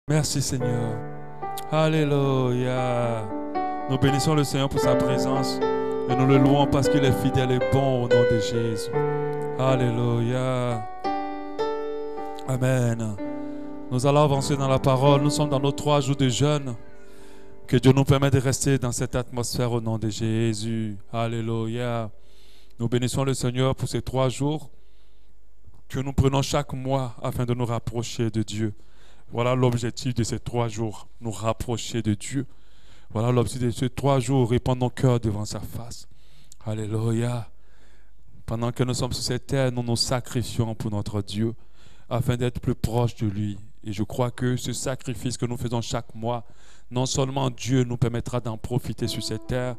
Merci Seigneur. Alléluia. Nous bénissons le Seigneur pour sa présence et nous le louons parce qu'il est fidèle et bon au nom de Jésus. Alléluia. Amen. Nous allons avancer dans la parole. Nous sommes dans nos 3 jours de jeûne. Que Dieu nous permette de rester dans cette atmosphère au nom de Jésus. Alléluia. Nous bénissons le Seigneur pour ces 3 jours que nous prenons chaque mois afin de nous rapprocher de Dieu. Voilà l'objectif de ces 3 jours, nous rapprocher de Dieu. Voilà l'objectif de ces 3 jours, répandre nos cœurs devant sa face. Alléluia. Pendant que nous sommes sur cette terre, nous nous sacrifions pour notre Dieu, afin d'être plus proches de lui. Et je crois que ce sacrifice que nous faisons chaque mois, non seulement Dieu nous permettra d'en profiter sur cette terre,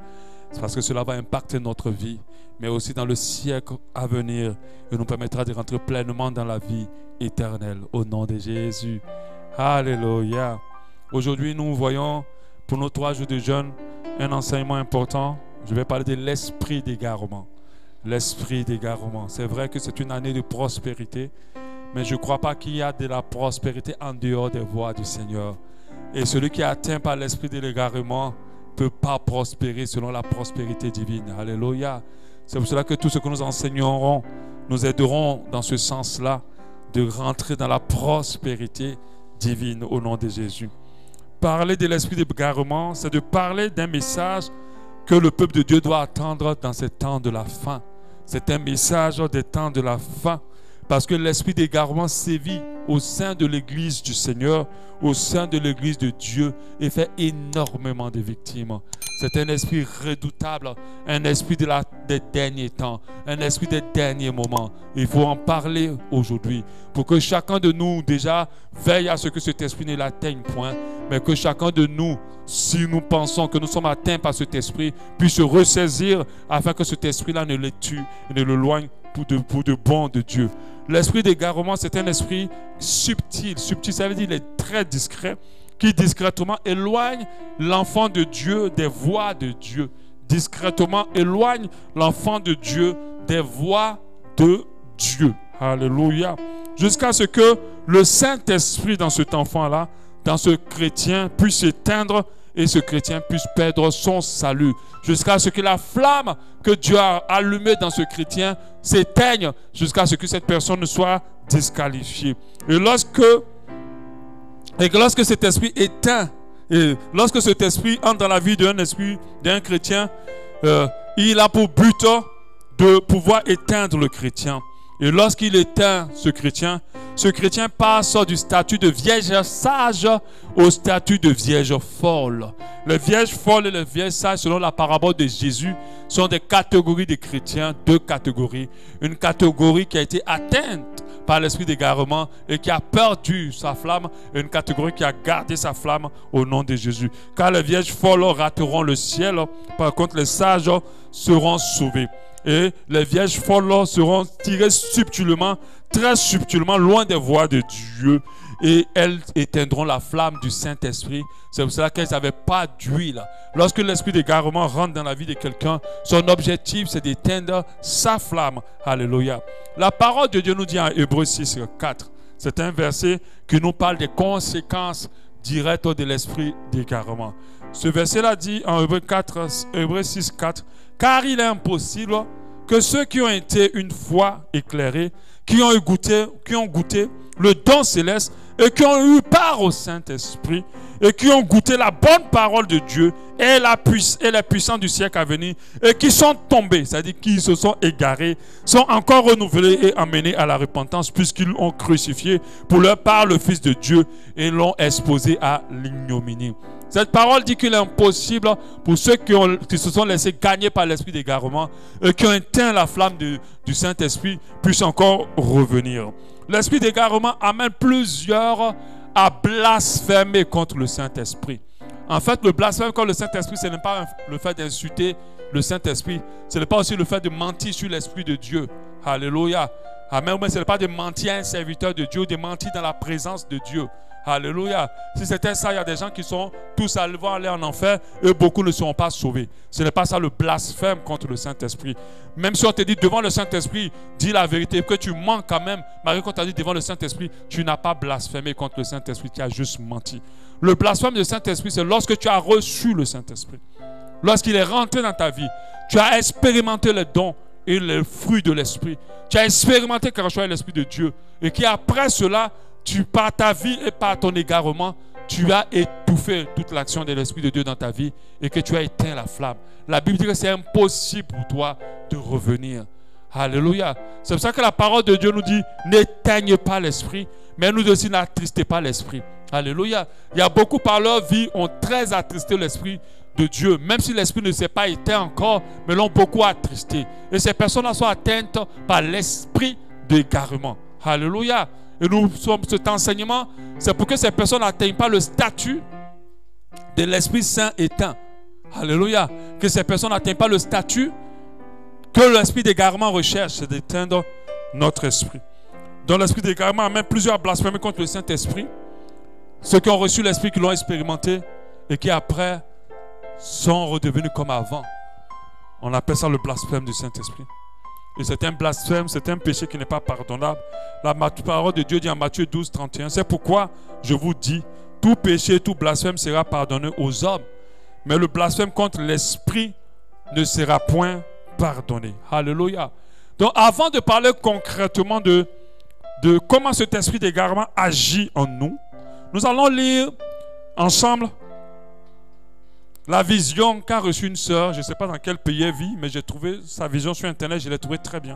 parce que cela va impacter notre vie, mais aussi dans le siècle à venir, et nous permettra de rentrer pleinement dans la vie éternelle, au nom de Jésus. Alléluia. Aujourd'hui, nous voyons, pour nos 3 jours de jeûne, un enseignement important. Je vais parler de l'esprit d'égarement. L'esprit d'égarement. C'est vrai que c'est une année de prospérité, mais je ne crois pas qu'il y a de la prospérité en dehors des voies du Seigneur. Et celui qui est atteint par l'esprit de l'égarement ne peut pas prospérer selon la prospérité divine. Alléluia. C'est pour cela que tout ce que nous enseignerons, nous aiderons dans ce sens-là de rentrer dans la prospérité divine au nom de Jésus. Parler de l'esprit d'égarement, c'est de parler d'un message que le peuple de Dieu doit attendre dans ces temps de la fin. C'est un message des temps de la fin, parce que l'esprit d'égarement sévit au sein de l'église du Seigneur, au sein de l'église de Dieu, et fait énormément de victimes. C'est un esprit redoutable, un esprit des derniers temps, un esprit des derniers moments. Il faut en parler aujourd'hui pour que chacun de nous déjà veille à ce que cet esprit ne l'atteigne point, mais que chacun de nous, si nous pensons que nous sommes atteints par cet esprit, puisse se ressaisir afin que cet esprit-là ne le tue et ne le loigne pour de bon de Dieu. L'esprit d'égarement, c'est un esprit subtil. Subtil, ça veut dire qu'il est très discret, qui discrètement éloigne l'enfant de Dieu des voies de Dieu. Discrètement éloigne l'enfant de Dieu des voies de Dieu. Alléluia. Jusqu'à ce que le Saint-Esprit dans cet enfant-là, dans ce chrétien, puisse s'éteindre et ce chrétien puisse perdre son salut. Jusqu'à ce que la flamme que Dieu a allumée dans ce chrétien s'éteigne, jusqu'à ce que cette personne soit disqualifiée. Et lorsque cet esprit éteint, et lorsque cet esprit entre dans la vie d'un chrétien, il a pour but de pouvoir éteindre le chrétien. Et lorsqu'il éteint ce chrétien passe du statut de vierge sage au statut de vierge folle. Les vierges folles et les vierges sages, selon la parabole de Jésus, sont des catégories de chrétiens, 2 catégories. Une catégorie qui a été atteinte par l'esprit d'égarement et qui a perdu sa flamme, et une catégorie qui a gardé sa flamme au nom de Jésus. Car les vierges folles rateront le ciel, par contre les sages seront sauvés. Et les vierges folles seront tirées subtilement, très subtilement, loin des voies de Dieu. Et elles éteindront la flamme du Saint-Esprit. C'est pour cela qu'elles n'avaient pas d'huile. Lorsque l'esprit d'égarement rentre dans la vie de quelqu'un, son objectif c'est d'éteindre sa flamme. Alléluia. La parole de Dieu nous dit en Hébreux 6, 4. C'est un verset qui nous parle des conséquences directes de l'esprit d'égarement. Ce verset-là dit en Hébreux 6, 4. Car il est impossible que ceux qui ont été une fois éclairés, qui ont goûté le don céleste et qui ont eu part au Saint-Esprit et qui ont goûté la bonne parole de Dieu et les puissants du siècle à venir et qui sont tombés, c'est-à-dire qui se sont égarés, sont encore renouvelés et emmenés à la repentance puisqu'ils ont crucifié pour leur part le Fils de Dieu et l'ont exposé à l'ignominie. Cette parole dit qu'il est impossible pour ceux qui se sont laissés gagner par l'esprit d'égarement et qui ont éteint la flamme du Saint-Esprit puissent encore revenir. L'esprit d'égarement amène plusieurs à blasphémer contre le Saint-Esprit. En fait, le blasphème contre le Saint-Esprit, ce n'est pas le fait d'insulter le Saint-Esprit, ce n'est pas aussi le fait de mentir sur l'Esprit de Dieu. Alléluia. Amen. Mais ce n'est pas de mentir à un serviteur de Dieu, de mentir dans la présence de Dieu. Alléluia. Si c'était ça, il y a des gens qui sont tous vont aller en enfer et beaucoup ne seront pas sauvés. Ce n'est pas ça le blasphème contre le Saint-Esprit. Même si on te dit devant le Saint-Esprit, dis la vérité, que tu mens quand même, malgré qu'on t'a dit devant le Saint-Esprit, tu n'as pas blasphémé contre le Saint-Esprit, tu as juste menti. Le blasphème du Saint-Esprit, c'est lorsque tu as reçu le Saint-Esprit. Lorsqu'il est rentré dans ta vie, tu as expérimenté les dons et les fruits de l'Esprit. Tu as expérimenté quelque chose avec l'Esprit de Dieu. Et qu'après cela, par ta vie et par ton égarement, tu as étouffé toute l'action de l'Esprit de Dieu dans ta vie et que tu as éteint la flamme. La Bible dit que c'est impossible pour toi de revenir. Alléluia. C'est pour ça que la parole de Dieu nous dit, n'éteignez pas l'Esprit, mais nous aussi n'attristez pas l'Esprit. Alléluia. Il y a beaucoup par leur vie ont très attristé l'Esprit de Dieu, même si l'Esprit ne s'est pas éteint encore, mais l'ont beaucoup attristé. Et ces personnes-là sont atteintes par l'esprit d'égarement. Alléluia. Et nous sommes cet enseignement, c'est pour que ces personnes n'atteignent pas le statut de l'Esprit Saint éteint. Alléluia. Que ces personnes n'atteignent pas le statut que l'esprit d'égarement recherche, c'est d'éteindre notre esprit. Dans l'esprit d'égarement, amène plusieurs blasphèmes contre le Saint-Esprit. Ceux qui ont reçu l'Esprit, qui l'ont expérimenté et qui après sont redevenus comme avant. On appelle ça le blasphème du Saint-Esprit. Et c'est un blasphème, c'est un péché qui n'est pas pardonnable. La parole de Dieu dit en Matthieu 12, 31, c'est pourquoi je vous dis, tout péché, tout blasphème sera pardonné aux hommes. Mais le blasphème contre l'Esprit ne sera point pardonné. Alléluia. Donc avant de parler concrètement de comment cet esprit d'égarement agit en nous, nous allons lire ensemble la vision qu'a reçue une sœur. Je ne sais pas dans quel pays elle vit, mais j'ai trouvé sa vision sur Internet, je l'ai trouvée très bien.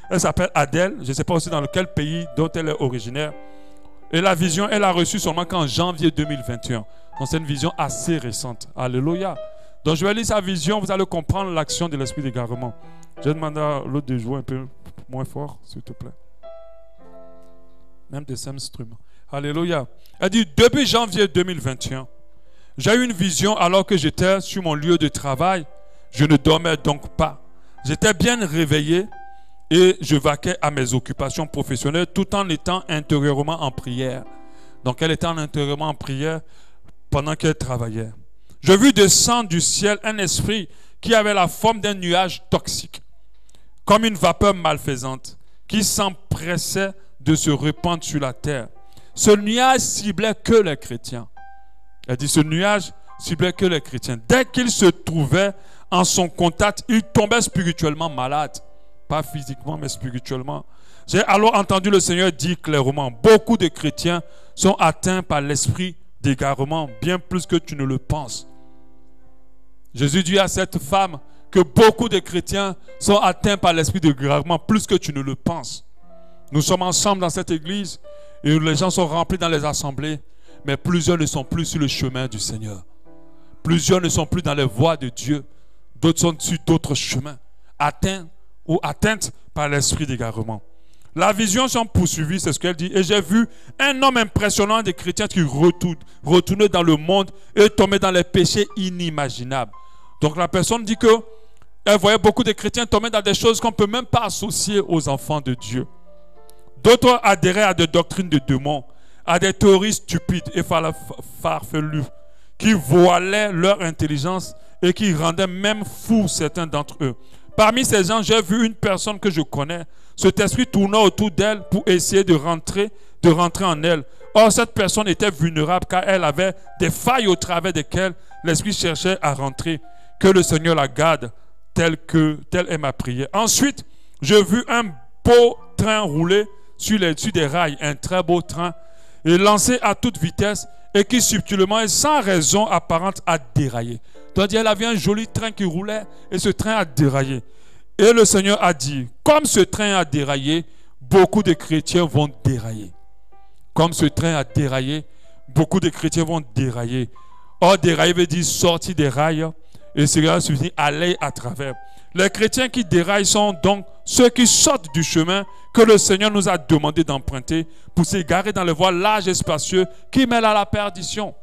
Elle s'appelle Adèle, je ne sais pas aussi dans quel pays dont elle est originaire. Et la vision, elle a reçu seulement qu'en janvier 2021. Donc c'est une vision assez récente. Alléluia. Donc je vais lire sa vision, vous allez comprendre l'action de l'esprit d'égarement. Je vais demander à l'autre de jouer un peu moins fort, s'il te plaît. Même des instruments. Alléluia. Elle dit, depuis janvier 2021, j'ai eu une vision alors que j'étais sur mon lieu de travail. Je ne dormais donc pas. J'étais bien réveillé et je vaquais à mes occupations professionnelles tout en étant intérieurement en prière. Donc elle était intérieurement en prière pendant qu'elle travaillait. Je vis descendre du ciel un esprit qui avait la forme d'un nuage toxique, comme une vapeur malfaisante, qui s'empressait de se répandre sur la terre. Ce nuage ciblait que les chrétiens. Elle dit, ce nuage ciblait que les chrétiens. Dès qu'ils se trouvaient en son contact, ils tombaient spirituellement malades. Pas physiquement, mais spirituellement. J'ai alors entendu le Seigneur dire clairement, beaucoup de chrétiens sont atteints par l'esprit d'égarement, bien plus que tu ne le penses. Jésus dit à cette femme que beaucoup de chrétiens sont atteints par l'esprit d'égarement, plus que tu ne le penses. Nous sommes ensemble dans cette église et les gens sont remplis dans les assemblées, mais plusieurs ne sont plus sur le chemin du Seigneur. Plusieurs ne sont plus dans les voies de Dieu. D'autres sont sur d'autres chemins, atteints ou atteintes par l'esprit d'égarement. La vision s'en poursuivie, c'est ce qu'elle dit. Et j'ai vu un homme impressionnant des chrétiens qui retournaient dans le monde et tombaient dans les péchés inimaginables. Donc la personne dit qu'elle voyait beaucoup de chrétiens tomber dans des choses qu'on ne peut même pas associer aux enfants de Dieu. D'autres adhéraient à des doctrines de démons, à des théories stupides et farfelues qui voilaient leur intelligence et qui rendaient même fous certains d'entre eux. Parmi ces gens, j'ai vu une personne que je connais. Cet esprit tourna autour d'elle pour essayer de rentrer en elle. Or, cette personne était vulnérable car elle avait des failles au travers desquelles l'esprit cherchait à rentrer. Que le Seigneur la garde telle est ma prière. Ensuite, j'ai vu un beau train rouler sur des rails, un très beau train, et lancé à toute vitesse et qui subtilement et sans raison apparente a déraillé. Donc elle avait un joli train qui roulait et ce train a déraillé. Et le Seigneur a dit, comme ce train a déraillé, beaucoup de chrétiens vont dérailler. Comme ce train a déraillé, beaucoup de chrétiens vont dérailler. Or, dérailler veut dire sortir des rails et cela signifie aller à travers. Les chrétiens qui déraillent sont donc ceux qui sortent du chemin que le Seigneur nous a demandé d'emprunter pour s'égarer dans les voies larges et spacieuses qui mènent à la perdition.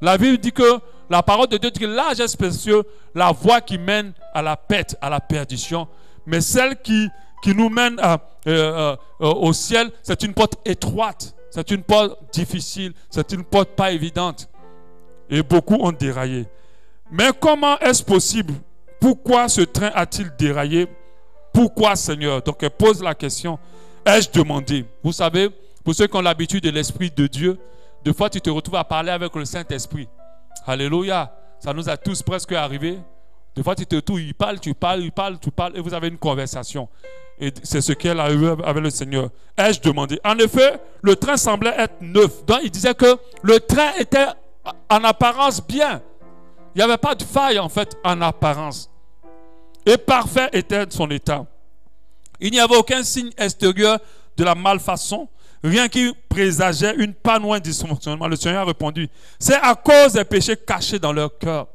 La Bible dit que la parole de Dieu dit que large et spacieux, la voie qui mène à la perte, à la perdition. Mais celle qui nous mène au ciel, c'est une porte étroite, c'est une porte difficile, c'est une porte pas évidente. Et beaucoup ont déraillé. Mais comment est-ce possible? Pourquoi ce train a-t-il déraillé? Pourquoi, Seigneur? Donc elle pose la question. Ai-je demandé? Vous savez, pour ceux qui ont l'habitude de l'Esprit de Dieu, des fois tu te retrouves à parler avec le Saint-Esprit. Alléluia. Ça nous a tous presque arrivé. Des fois tu te retrouves, il parle, tu parles, et vous avez une conversation. Et c'est ce qu'elle a eu avec le Seigneur. Ai-je demandé? En effet, le train semblait être neuf. Donc il disait que le train était en apparence bien. Il n'y avait pas de faille en fait en apparence. Et parfait était son état. Il n'y avait aucun signe extérieur de la malfaçon, rien qui présageait une panne ou un dysfonctionnement. Le Seigneur a répondu, c'est à cause des péchés cachés dans leur cœur.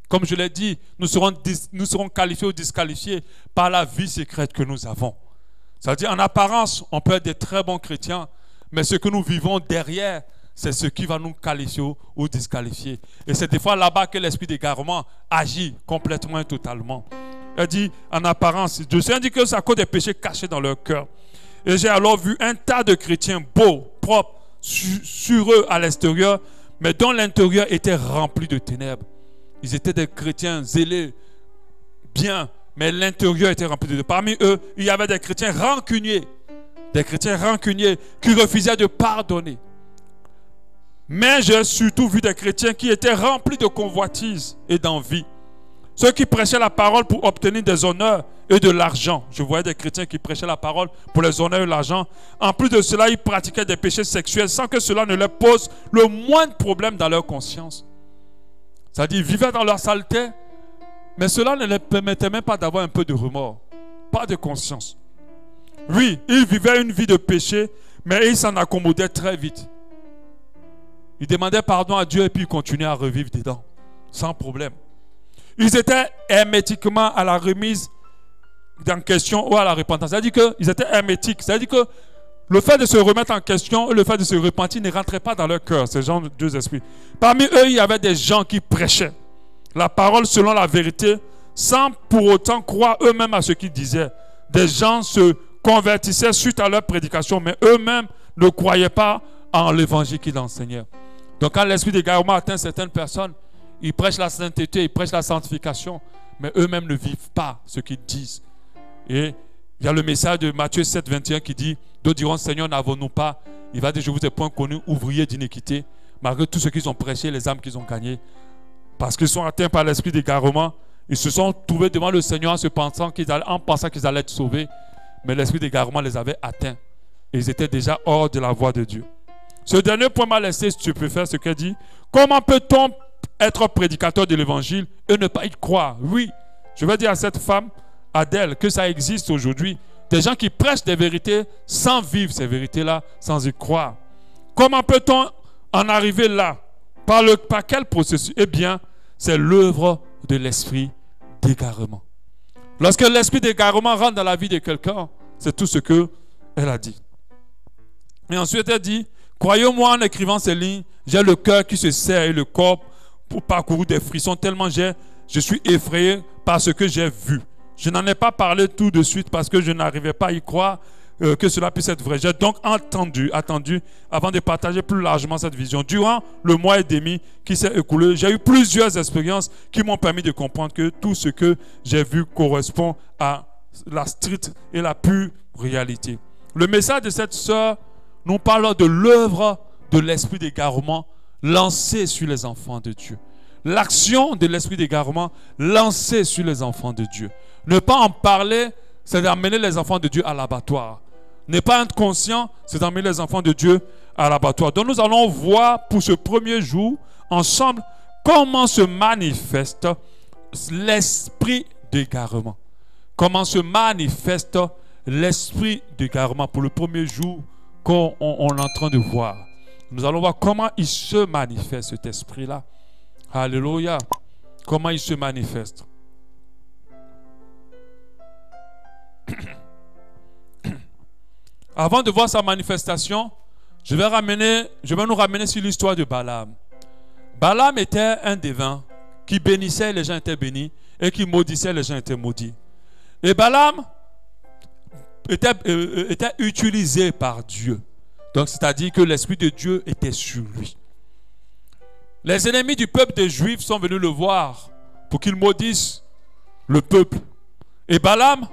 Comme je l'ai dit, nous serons qualifiés ou disqualifiés par la vie secrète que nous avons. C'est-à-dire en apparence, on peut être des très bons chrétiens, mais ce que nous vivons derrière, c'est ce qui va nous qualifier ou disqualifier. Et c'est des fois là-bas que l'esprit d'égarement agit complètement et totalement. Elle dit, en apparence, Dieu s'est dit que c'est à cause des péchés cachés dans leur cœur. Et j'ai alors vu un tas de chrétiens beaux, propres, sur eux à l'extérieur, mais dont l'intérieur était rempli de ténèbres. Ils étaient des chrétiens zélés, bien, mais l'intérieur était rempli de ténèbres. Parmi eux, il y avait des chrétiens rancuniers qui refusaient de pardonner. Mais j'ai surtout vu des chrétiens qui étaient remplis de convoitise et d'envie. Ceux qui prêchaient la parole pour obtenir des honneurs et de l'argent. Je voyais des chrétiens qui prêchaient la parole pour les honneurs et l'argent. En plus de cela, ils pratiquaient des péchés sexuels sans que cela ne leur pose le moindre problème dans leur conscience. C'est-à-dire, ils vivaient dans leur saleté, mais cela ne leur permettait même pas d'avoir un peu de remords, pas de conscience. Oui, ils vivaient une vie de péché, mais ils s'en accommodaient très vite. Ils demandaient pardon à Dieu et puis ils continuaient à revivre dedans, sans problème. Ils étaient hermétiquement à la remise en question ou à la repentance. C'est-à-dire qu'ils étaient hermétiques. C'est-à-dire que le fait de se remettre en question et le fait de se repentir ne rentrait pas dans leur cœur, ces gens de deux esprits. Parmi eux, il y avait des gens qui prêchaient la parole selon la vérité, sans pour autant croire eux-mêmes à ce qu'ils disaient. Des gens se convertissaient suite à leur prédication, mais eux-mêmes ne croyaient pas en l'évangile qu'ils enseignaient. Donc quand l'esprit d'égarement atteint certaines personnes, ils prêchent la sainteté, ils prêchent la sanctification, mais eux-mêmes ne vivent pas ce qu'ils disent. Et il y a le message de Matthieu 7, 21 qui dit, d'autres diront, Seigneur, n'avons-nous pas? Il va dire, je vous ai point connu, ouvriers d'iniquité, malgré tout ce qu'ils ont prêché, les âmes qu'ils ont gagnées. Parce qu'ils sont atteints par l'esprit d'égarement, ils se sont trouvés devant le Seigneur en pensant qu'ils allaient être sauvés, mais l'esprit d'égarement les avait atteints. Et ils étaient déjà hors de la voie de Dieu. Ce dernier point m'a laissé stupéfait, ce qu'elle dit. Comment peut-on être prédicateur de l'évangile et ne pas y croire? Oui, je vais dire à cette femme, Adèle, que ça existe aujourd'hui. Des gens qui prêchent des vérités sans vivre ces vérités-là, sans y croire. Comment peut-on en arriver là? Par quel processus? Eh bien, c'est l'œuvre de l'esprit d'égarement. Lorsque l'esprit d'égarement rentre dans la vie de quelqu'un, c'est tout ce qu'elle a dit. Et ensuite, elle dit, croyez-moi en écrivant ces lignes, j'ai le cœur qui se serre et le corps pour parcourir des frissons tellement je suis effrayé par ce que j'ai vu. Je n'en ai pas parlé tout de suite parce que je n'arrivais pas à y croire que cela puisse être vrai. J'ai donc attendu avant de partager plus largement cette vision. Durant le mois et demi qui s'est écoulé, j'ai eu plusieurs expériences qui m'ont permis de comprendre que tout ce que j'ai vu correspond à la stricte et la pure réalité. Le message de cette sœur nous parle de l'œuvre de l'esprit d'égarement lancé sur les enfants de Dieu. L'action de l'esprit d'égarement lancé sur les enfants de Dieu. Ne pas en parler, c'est d'amener les enfants de Dieu à l'abattoir. Ne pas être conscient, c'est d'amener les enfants de Dieu à l'abattoir. Donc nous allons voir pour ce premier jour, ensemble, comment se manifeste l'esprit d'égarement. Comment se manifeste l'esprit d'égarement pour le premier jour qu'on est en train de voir. Nous allons voir comment il se manifeste cet esprit-là. Alléluia. Comment il se manifeste. Avant de voir sa manifestation, je vais nous ramener sur l'histoire de Balaam. Balaam était un devin qui bénissait, les gens étaient bénis, et qui maudissait, les gens étaient maudits. Et Balaam était utilisé par Dieu. Donc, c'est-à-dire que l'Esprit de Dieu était sur lui. Les ennemis du peuple des Juifs sont venus le voir pour qu'il maudisse le peuple. Et Balaam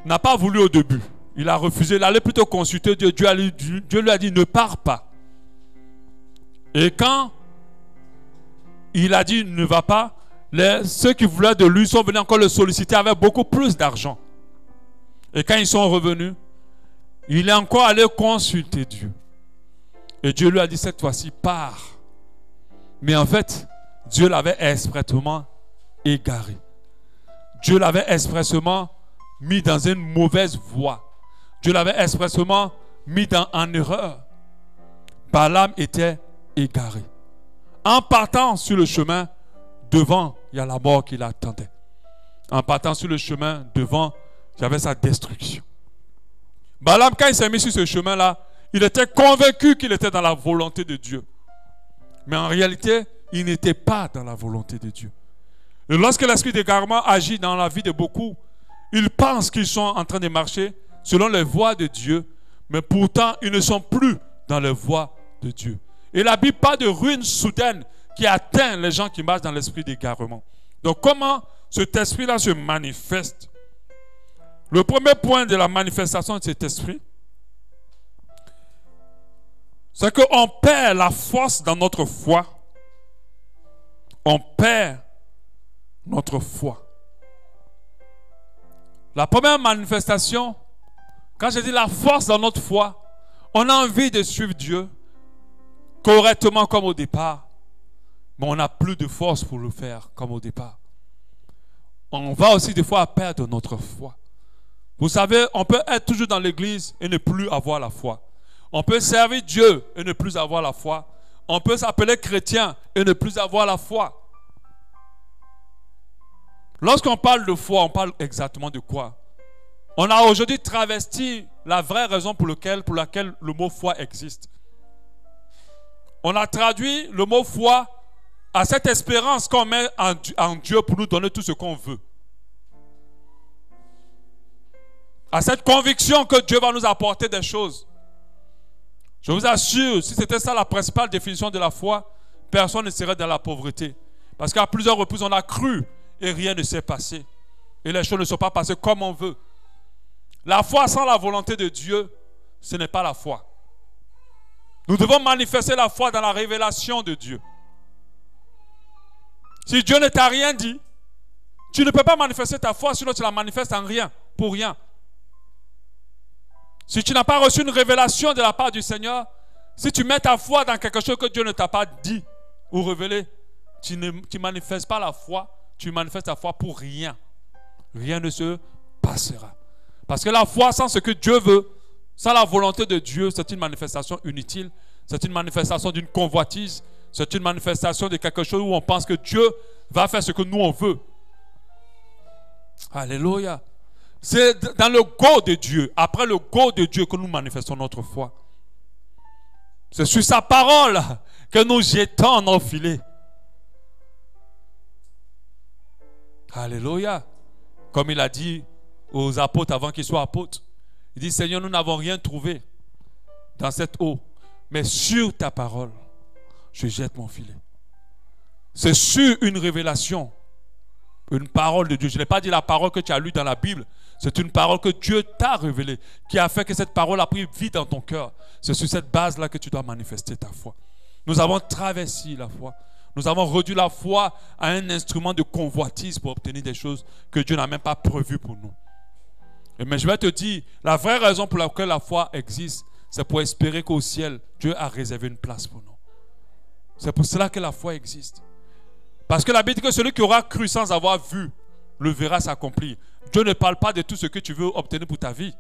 n'a pas voulu au début. Il a refusé. Il allait plutôt consulter Dieu. Dieu lui a dit, ne pars pas. Et quand il a dit, ne va pas, ceux qui voulaient de lui sont venus encore le solliciter avec beaucoup plus d'argent. Et quand ils sont revenus, il est encore allé consulter Dieu. Et Dieu lui a dit, cette fois-ci, pars. Mais en fait, Dieu l'avait expressément égaré. Dieu l'avait expressément mis dans une mauvaise voie. Dieu l'avait expressément mis en erreur. Balaam était égaré. En partant sur le chemin, devant, il y a la mort qui l'attendait. En partant sur le chemin, devant, il y avait sa destruction. Balaam, quand il s'est mis sur ce chemin-là, il était convaincu qu'il était dans la volonté de Dieu. Mais en réalité, il n'était pas dans la volonté de Dieu. Et lorsque l'esprit d'égarement agit dans la vie de beaucoup, ils pensent qu'ils sont en train de marcher selon les voies de Dieu, mais pourtant, ils ne sont plus dans les voies de Dieu. Et la Bible parle de ruine soudaine qui atteint les gens qui marchent dans l'esprit d'égarement. Donc, comment cet esprit-là se manifeste? Le premier point de la manifestation de cet esprit, c'est qu'on perd la force dans notre foi. On perd notre foi. La première manifestation, quand je dis la force dans notre foi, on a envie de suivre Dieu correctement comme au départ, mais on n'a plus de force pour le faire comme au départ. On va aussi des fois perdre notre foi. Vous savez, on peut être toujours dans l'église et ne plus avoir la foi. On peut servir Dieu et ne plus avoir la foi. On peut s'appeler chrétien et ne plus avoir la foi. Lorsqu'on parle de foi, on parle exactement de quoi? On a aujourd'hui travesti la vraie raison pour laquelle le mot foi existe. On a traduit le mot foi à cette espérance qu'on met en Dieu pour nous donner tout ce qu'on veut. À cette conviction que Dieu va nous apporter des choses. Je vous assure, si c'était ça la principale définition de la foi, personne ne serait dans la pauvreté. Parce qu'à plusieurs reprises, on a cru et rien ne s'est passé. Et les choses ne sont pas passées comme on veut. La foi sans la volonté de Dieu, ce n'est pas la foi. Nous devons manifester la foi dans la révélation de Dieu. Si Dieu ne t'a rien dit, tu ne peux pas manifester ta foi, sinon tu la manifestes en rien, pour rien. Si tu n'as pas reçu une révélation de la part du Seigneur, si tu mets ta foi dans quelque chose que Dieu ne t'a pas dit ou révélé, tu ne manifestes pas la foi, tu manifestes ta foi pour rien. Rien ne se passera. Parce que la foi sans ce que Dieu veut, sans la volonté de Dieu, c'est une manifestation inutile, c'est une manifestation d'une convoitise, c'est une manifestation de quelque chose où on pense que Dieu va faire ce que nous on veut. Alléluia. C'est dans le go de Dieu, après le go de Dieu que nous manifestons notre foi. C'est sur sa parole que nous jetons nos filets. Alléluia. Comme il a dit aux apôtres avant qu'ils soient apôtres. Il dit, Seigneur, nous n'avons rien trouvé dans cette eau, mais sur ta parole, je jette mon filet. C'est sur une révélation, une parole de Dieu. Je n'ai pas dit la parole que tu as lue dans la Bible. C'est une parole que Dieu t'a révélée, qui a fait que cette parole a pris vie dans ton cœur. C'est sur cette base-là que tu dois manifester ta foi. Nous avons traversé la foi. Nous avons réduit la foi à un instrument de convoitise pour obtenir des choses que Dieu n'a même pas prévues pour nous. Mais je vais te dire, la vraie raison pour laquelle la foi existe, c'est pour espérer qu'au ciel, Dieu a réservé une place pour nous. C'est pour cela que la foi existe. Parce que la Bible dit que celui qui aura cru sans avoir vu, le verra s'accomplir. Dieu ne parle pas de tout ce que tu veux obtenir pour ta vie.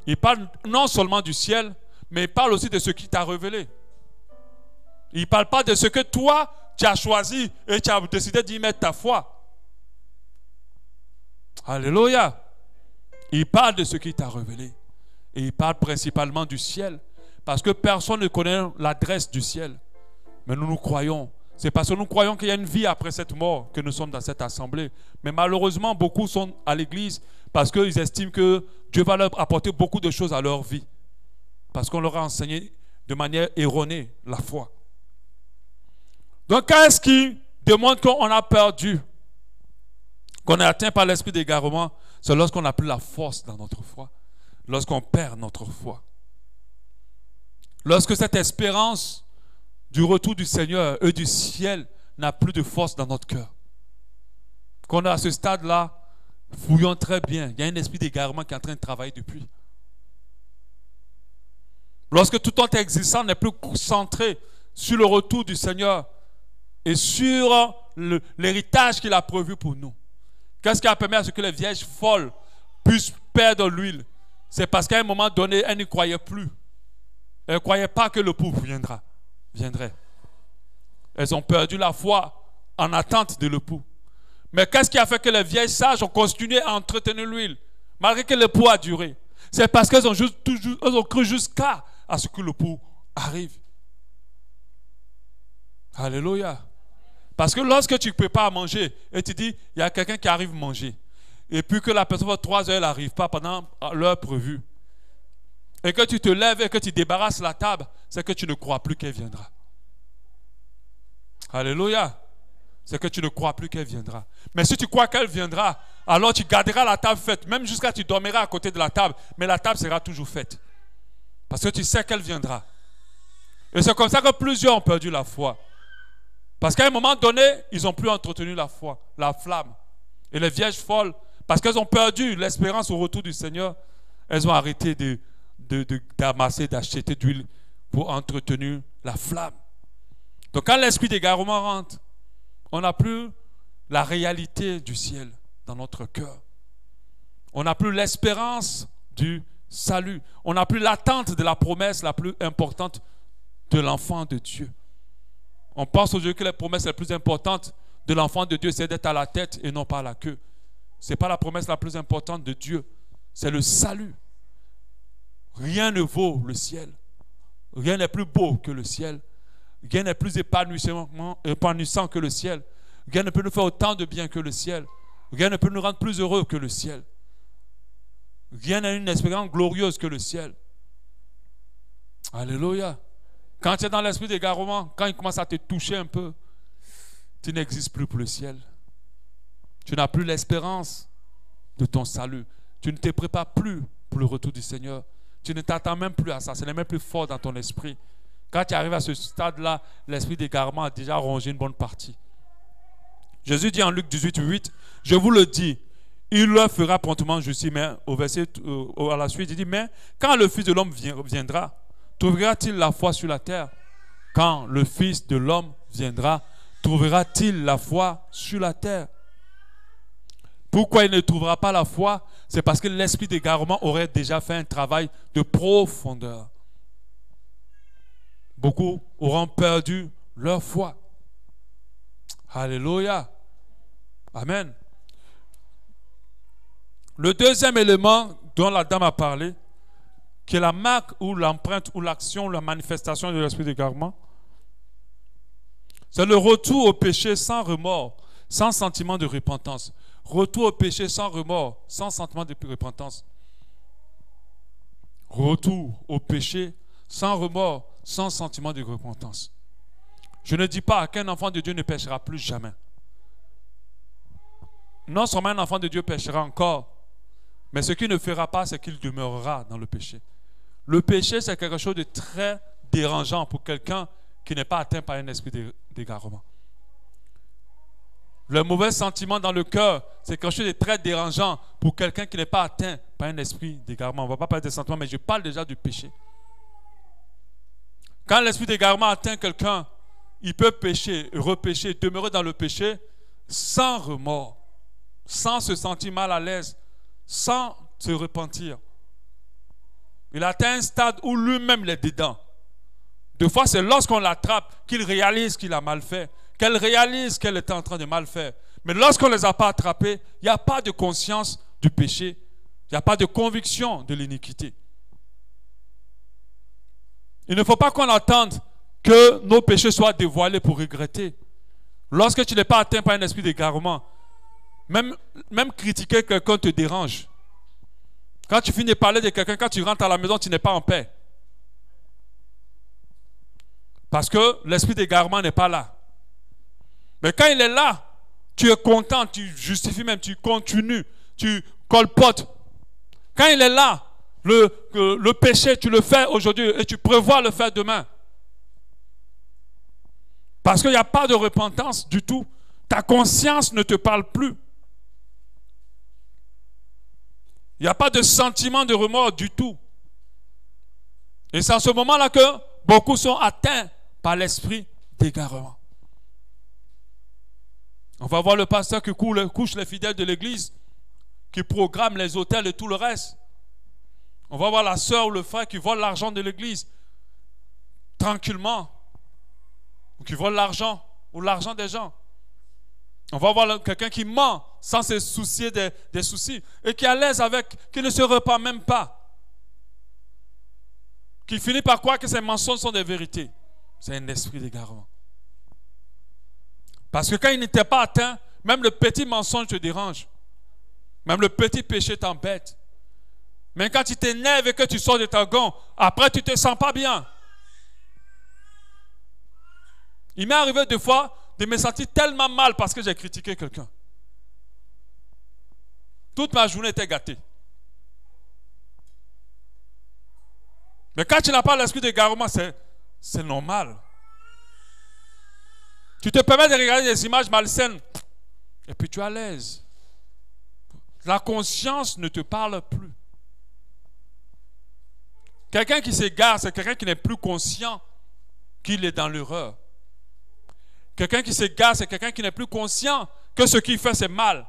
Il parle non seulement du ciel, mais il parle aussi de ce qui t'a révélé. Il ne parle pas de ce que toi, tu as choisi et tu as décidé d'y mettre ta foi. Alléluia. Il parle de ce qui t'a révélé. Et il parle principalement du ciel. Parce que personne ne connaît l'adresse du ciel. Mais nous croyons. C'est parce que nous croyons qu'il y a une vie après cette mort que nous sommes dans cette assemblée. Mais malheureusement, beaucoup sont à l'église parce qu'ils estiment que Dieu va leur apporter beaucoup de choses à leur vie. Parce qu'on leur a enseigné de manière erronée la foi. Donc, qu'est-ce qui démontre qu'on a perdu, qu'on est atteint par l'esprit d'égarement? C'est lorsqu'on n'a plus la force dans notre foi. Lorsqu'on perd notre foi. Lorsque cette espérance du retour du Seigneur et du ciel n'a plus de force dans notre cœur. Qu'on est à ce stade-là, fouillons très bien. Il y a un esprit d'égarement qui est en train de travailler depuis. Lorsque tout notre existence n'est plus centré sur le retour du Seigneur et sur l'héritage qu'il a prévu pour nous. Qu'est-ce qui a permis à ce que les vierges folles puissent perdre l'huile? C'est parce qu'à un moment donné, elles ne croyaient plus. Elles ne croyaient pas que le pauvre viendrait. Elles ont perdu la foi en attente de l'époux. Mais qu'est-ce qui a fait que les vieilles sages ont continué à entretenir l'huile malgré que l'époux a duré? C'est parce qu'elles ont cru jusqu'à ce que l'époux arrive. Alléluia. Parce que lorsque tu ne peux pas manger et tu dis, il y a quelqu'un qui arrive manger, et puis que la personne va 3 heures, elle n'arrive pas pendant l'heure prévue, et que tu te lèves et que tu débarrasses la table, c'est que tu ne crois plus qu'elle viendra. Alléluia. C'est que tu ne crois plus qu'elle viendra. Mais si tu crois qu'elle viendra, alors tu garderas la table faite, même jusqu'à tu dormiras à côté de la table, mais la table sera toujours faite. Parce que tu sais qu'elle viendra. Et c'est comme ça que plusieurs ont perdu la foi. Parce qu'à un moment donné, ils n'ont plus entretenu la foi, la flamme. Et les vierges folles, parce qu'elles ont perdu l'espérance au retour du Seigneur, elles ont arrêté d'amasser, d'acheter d'huile pour entretenir la flamme. Donc quand l'esprit d'égarement rentre, on n'a plus la réalité du ciel dans notre cœur. On n'a plus l'espérance du salut. On n'a plus l'attente de la promesse la plus importante de l'enfant de Dieu. On pense aujourd'hui que la promesse la plus importante de l'enfant de Dieu, c'est d'être à la tête et non pas à la queue. Ce n'est pas la promesse la plus importante de Dieu. C'est le salut. Rien ne vaut le ciel. Rien n'est plus beau que le ciel. Rien n'est plus épanouissant que le ciel. Rien ne peut nous faire autant de bien que le ciel. Rien ne peut nous rendre plus heureux que le ciel. Rien n'a une expérience glorieuse que le ciel. Alléluia. Quand tu es dans l'esprit d'égarement, quand il commence à te toucher un peu, tu n'existes plus pour le ciel. Tu n'as plus l'espérance de ton salut. Tu ne te prépares plus pour le retour du Seigneur. Tu ne t'attends même plus à ça. Ce n'est même plus fort dans ton esprit. Quand tu arrives à ce stade-là, l'esprit d'égarement a déjà rongé une bonne partie. Jésus dit en Luc 18:8, je vous le dis, il leur fera promptement justice. Mais au verset à la suite, il dit, mais quand le Fils de l'homme viendra, trouvera-t-il la foi sur la terre? Quand le Fils de l'homme viendra, trouvera-t-il la foi sur la terre? Pourquoi il ne trouvera pas la foi? C'est parce que l'esprit d'égarement aurait déjà fait un travail de profondeur. Beaucoup auront perdu leur foi. Alléluia. Amen. Le deuxième élément dont la dame a parlé, qui est la marque ou l'empreinte ou l'action ou la manifestation de l'esprit d'égarement, c'est le retour au péché sans remords, sans sentiment de repentance. Retour au péché sans remords, sans sentiment de repentance. Retour au péché sans remords, sans sentiment de repentance. Je ne dis pas qu'un enfant de Dieu ne péchera plus jamais. Non seulement un enfant de Dieu péchera encore, mais ce qu'il ne fera pas, c'est qu'il demeurera dans le péché. Le péché, c'est quelque chose de très dérangeant pour quelqu'un qui n'est pas atteint par un esprit d'égarement. Le mauvais sentiment dans le cœur, c'est quelque chose de très dérangeant pour quelqu'un qui n'est pas atteint par un esprit d'égarement. On ne va pas parler des sentiments, mais je parle déjà du péché. Quand l'esprit d'égarement atteint quelqu'un, il peut pécher, repécher, demeurer dans le péché sans remords, sans se sentir mal à l'aise, sans se repentir. Il atteint un stade où lui-même il est dedans. Deux fois, c'est lorsqu'on l'attrape qu'il réalise qu'il a mal fait, qu'elle réalise qu'elle était en train de mal faire. Mais lorsqu'on ne les a pas attrapés, il n'y a pas de conscience du péché, il n'y a pas de conviction de l'iniquité. Il ne faut pas qu'on attende que nos péchés soient dévoilés pour regretter. Lorsque tu n'es pas atteint par un esprit d'égarement, même critiquer quelqu'un te dérange. Quand tu finis de parler de quelqu'un, quand tu rentres à la maison, tu n'es pas en paix. Parce que l'esprit d'égarement n'est pas là. Mais quand il est là, tu es content, tu justifies même, tu continues, tu colpotes. Quand il est là, le péché, tu le fais aujourd'hui et tu prévois le faire demain. Parce qu'il n'y a pas de repentance du tout. Ta conscience ne te parle plus. Il n'y a pas de sentiment de remords du tout. Et c'est en ce moment-là que beaucoup sont atteints par l'esprit d'égarement. On va voir le pasteur qui couche les fidèles de l'église, qui programme les hôtels et tout le reste. On va voir la sœur ou le frère qui vole l'argent de l'église tranquillement, ou qui vole l'argent ou l'argent des gens. On va voir quelqu'un qui ment sans se soucier des soucis et qui est à l'aise avec, qui ne se repent même pas, qui finit par croire que ses mensonges sont des vérités. C'est un esprit d'égarement. Parce que quand il n'était pas atteint, même le petit mensonge te dérange. Même le petit péché t'embête. Mais quand tu t'énerves et que tu sors de ta gond, après tu ne te sens pas bien. Il m'est arrivé des fois de me sentir tellement mal parce que j'ai critiqué quelqu'un. Toute ma journée était gâtée. Mais quand tu n'as pas l'esprit d'égarement, c'est normal. Tu te permets de regarder des images malsaines et puis tu es à l'aise. La conscience ne te parle plus. Quelqu'un qui s'égare, c'est quelqu'un qui n'est plus conscient qu'il est dans l'erreur. Quelqu'un qui s'égare, c'est quelqu'un qui n'est plus conscient que ce qu'il fait, c'est mal.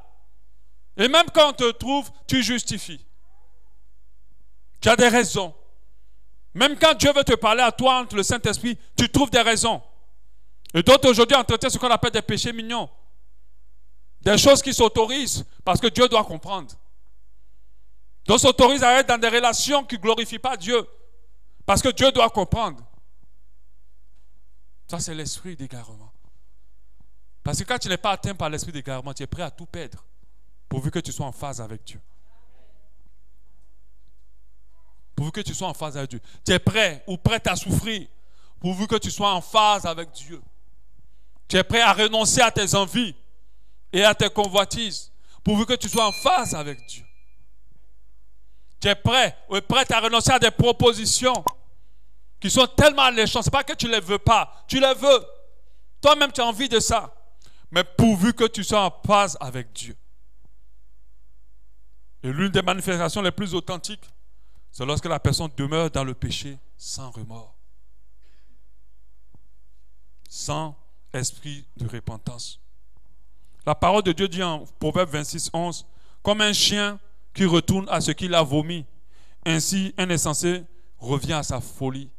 Et même quand on te trouve, tu justifies. Tu as des raisons. Même quand Dieu veut te parler à toi, entre le Saint-Esprit, tu trouves des raisons. Et d'autres aujourd'hui entretiennent ce qu'on appelle des péchés mignons. Des choses qui s'autorisent parce que Dieu doit comprendre. D'autres s'autorisent à être dans des relations qui ne glorifient pas Dieu parce que Dieu doit comprendre. Ça, c'est l'esprit d'égarement. Parce que quand tu n'es pas atteint par l'esprit d'égarement, tu es prêt à tout perdre pourvu que tu sois en phase avec Dieu. Pourvu que tu sois en phase avec Dieu. Tu es prêt ou prête à souffrir pourvu que tu sois en phase avec Dieu. Tu es prêt à renoncer à tes envies et à tes convoitises pourvu que tu sois en phase avec Dieu. Tu es prêt ou prête à renoncer à des propositions qui sont tellement alléchantes. Ce n'est pas que tu ne les veux pas, tu les veux. Toi-même, tu as envie de ça. Mais pourvu que tu sois en phase avec Dieu. Et l'une des manifestations les plus authentiques, c'est lorsque la personne demeure dans le péché sans remords. Sans esprit de repentance. La parole de Dieu dit en Proverbe 26, 11, comme un chien qui retourne à ce qu'il a vomi, ainsi un insensé revient à sa folie.